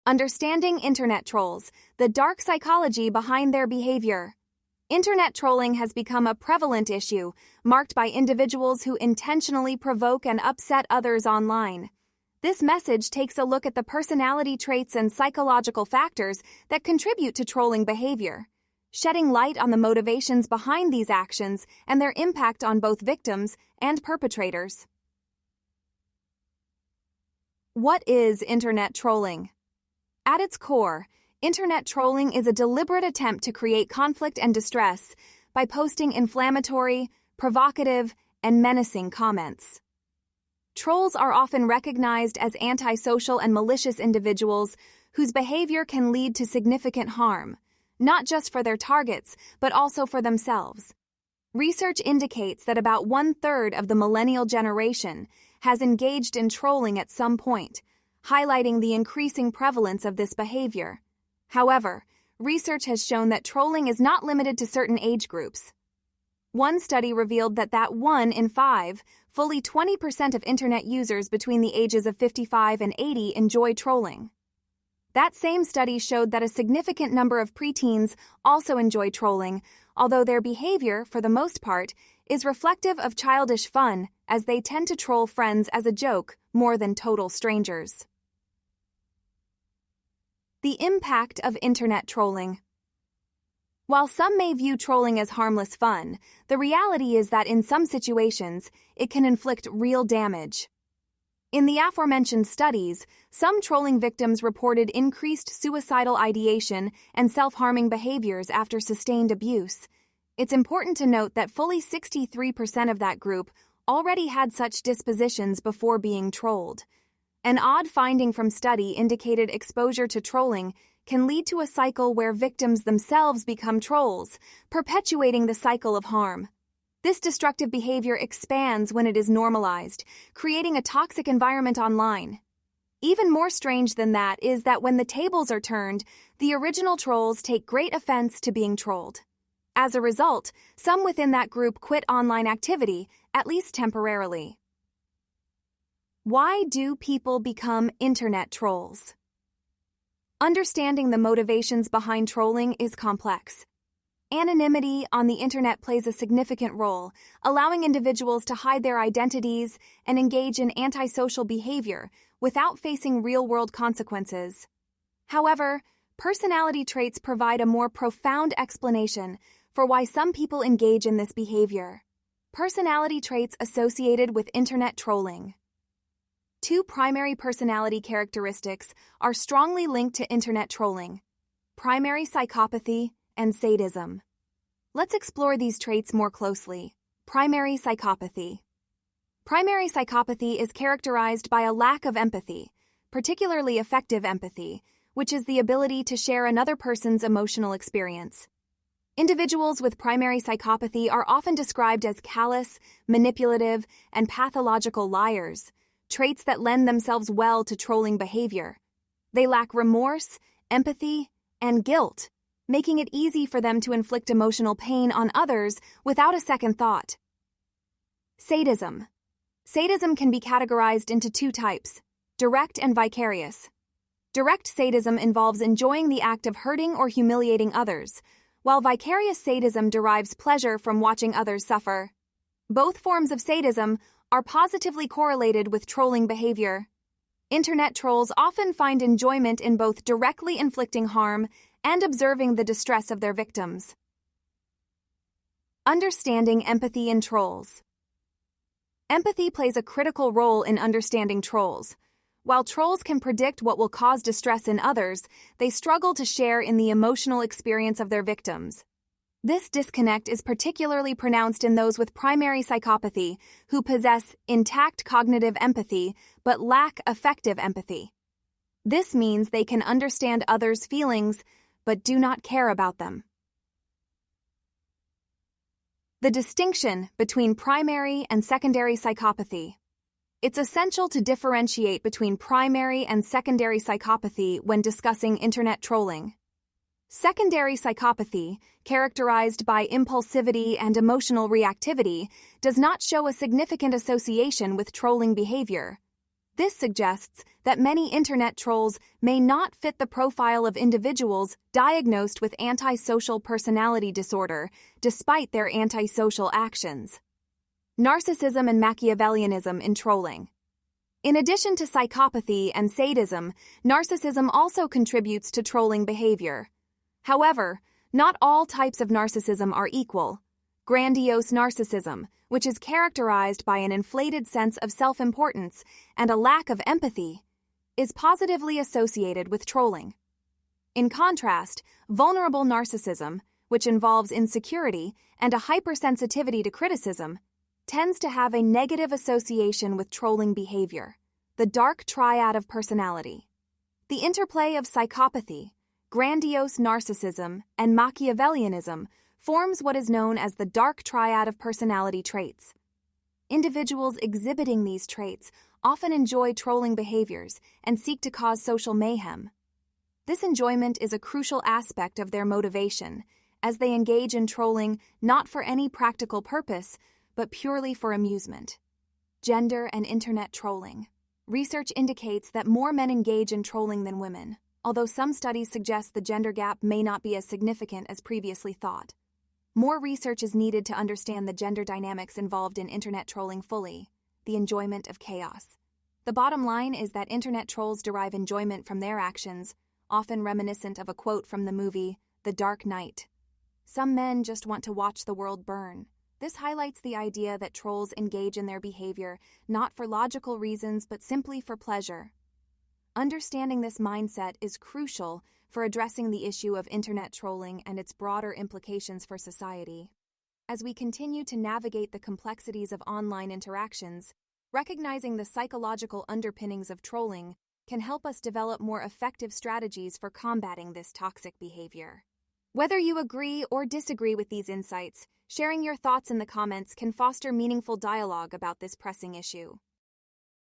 Understanding internet trolls, the dark psychology behind their behavior. Internet trolling has become a prevalent issue, marked by individuals who intentionally provoke and upset others online. This message takes a look at the personality traits and psychological factors that contribute to trolling behavior, shedding light on the motivations behind these actions and their impact on both victims and perpetrators. What is internet trolling? At its core, internet trolling is a deliberate attempt to create conflict and distress by posting inflammatory, provocative, and menacing comments. Trolls are often recognized as antisocial and malicious individuals whose behavior can lead to significant harm, not just for their targets, but also for themselves. Research indicates that about 1/3 of the millennial generation has engaged in trolling at some point, highlighting the increasing prevalence of this behavior. However, research has shown that trolling is not limited to certain age groups. One study revealed that 1 in 5, fully 20% of internet users between the ages of 55 and 80 enjoy trolling. That same study showed that a significant number of preteens also enjoy trolling, although their behavior, for the most part, is reflective of childish fun, as they tend to troll friends as a joke more than total strangers. The impact of internet trolling. While some may view trolling as harmless fun, the reality is that in some situations, it can inflict real damage. In the aforementioned studies, some trolling victims reported increased suicidal ideation and self-harming behaviors after sustained abuse. It's important to note that fully 63% of that group already had such dispositions before being trolled. An odd finding from study indicated exposure to trolling can lead to a cycle where victims themselves become trolls, perpetuating the cycle of harm. This destructive behavior expands when it is normalized, creating a toxic environment online. Even more strange than that is that when the tables are turned, the original trolls take great offense to being trolled. As a result, some within that group quit online activity, at least temporarily. Why do people become internet trolls? Understanding the motivations behind trolling is complex. Anonymity on the internet plays a significant role, allowing individuals to hide their identities and engage in antisocial behavior without facing real-world consequences. However, personality traits provide a more profound explanation for why some people engage in this behavior. Personality traits associated with internet trolling. 2 primary personality characteristics are strongly linked to internet trolling: primary psychopathy and sadism. Let's explore these traits more closely. Primary psychopathy. Primary psychopathy is characterized by a lack of empathy, particularly effective empathy, which is the ability to share another person's emotional experience. Individuals with primary psychopathy are often described as callous, manipulative, and pathological liars, traits that lend themselves well to trolling behavior. They lack remorse, empathy, and guilt, making it easy for them to inflict emotional pain on others without a second thought. Sadism. Sadism can be categorized into 2 types: direct and vicarious. Direct sadism involves enjoying the act of hurting or humiliating others, while vicarious sadism derives pleasure from watching others suffer. Both forms of sadism are positively correlated with trolling behavior. Internet trolls often find enjoyment in both directly inflicting harm and observing the distress of their victims. Understanding empathy in trolls. Empathy plays a critical role in understanding trolls. While trolls can predict what will cause distress in others, they struggle to share in the emotional experience of their victims. This disconnect is particularly pronounced in those with primary psychopathy, who possess intact cognitive empathy but lack affective empathy. This means they can understand others' feelings but do not care about them. The distinction between primary and secondary psychopathy. It's essential to differentiate between primary and secondary psychopathy when discussing internet trolling. Secondary psychopathy, characterized by impulsivity and emotional reactivity, does not show a significant association with trolling behavior. This suggests that many internet trolls may not fit the profile of individuals diagnosed with antisocial personality disorder, despite their antisocial actions. Narcissism and Machiavellianism in trolling. In addition to psychopathy and sadism, narcissism also contributes to trolling behavior. However, not all types of narcissism are equal. Grandiose narcissism, which is characterized by an inflated sense of self-importance and a lack of empathy, is positively associated with trolling. In contrast, vulnerable narcissism, which involves insecurity and a hypersensitivity to criticism, tends to have a negative association with trolling behavior, the dark triad of personality. The interplay of psychopathy, grandiose narcissism, and Machiavellianism forms what is known as the dark triad of personality traits. Individuals exhibiting these traits often enjoy trolling behaviors and seek to cause social mayhem. This enjoyment is a crucial aspect of their motivation, as they engage in trolling not for any practical purpose, but purely for amusement. Gender and internet trolling. Research indicates that more men engage in trolling than women, although some studies suggest the gender gap may not be as significant as previously thought. More research is needed to understand the gender dynamics involved in internet trolling fully, the enjoyment of chaos. The bottom line is that internet trolls derive enjoyment from their actions, often reminiscent of a quote from the movie The Dark Knight. Some men just want to watch the world burn. This highlights the idea that trolls engage in their behavior not for logical reasons but simply for pleasure. Understanding this mindset is crucial for addressing the issue of internet trolling and its broader implications for society. As we continue to navigate the complexities of online interactions, recognizing the psychological underpinnings of trolling can help us develop more effective strategies for combating this toxic behavior. Whether you agree or disagree with these insights, sharing your thoughts in the comments can foster meaningful dialogue about this pressing issue.